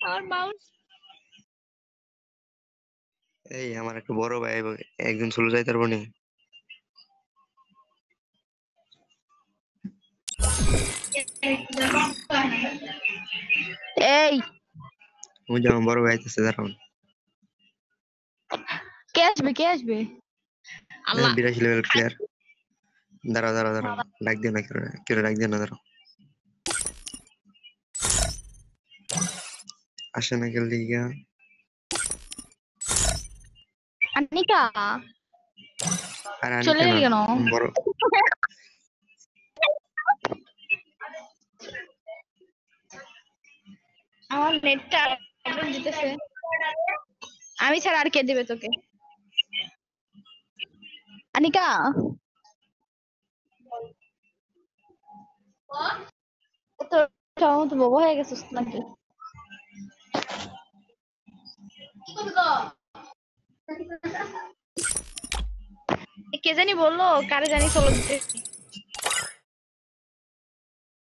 আমার মাউস এই আমার একটা বড় ভাই একদিন চলে যাইতে পারবো নি? এই ওই যে আমার বড় ভাই আইতেছে, দাঁড়ান। কে আসবে আল্লাহ 82 লেভেল প্লেয়ার। দাঁড়াও দাঁড়াও দাঁড়াও, ডাক দিও না, কেউ ডাক দিও না, দাঁড়াও। আসে না কেউ লিগা। আনিকা আর চলে আনিকা না, গেলি কেন? বড়। আমার নেটটা দিতেছে। আমি ছাড়া আর কে দিবে তোকে? আনিকা তো বাবা হয়ে গেছিস নাকি? কে জানি বললো, কারে জানি চলো দিতে।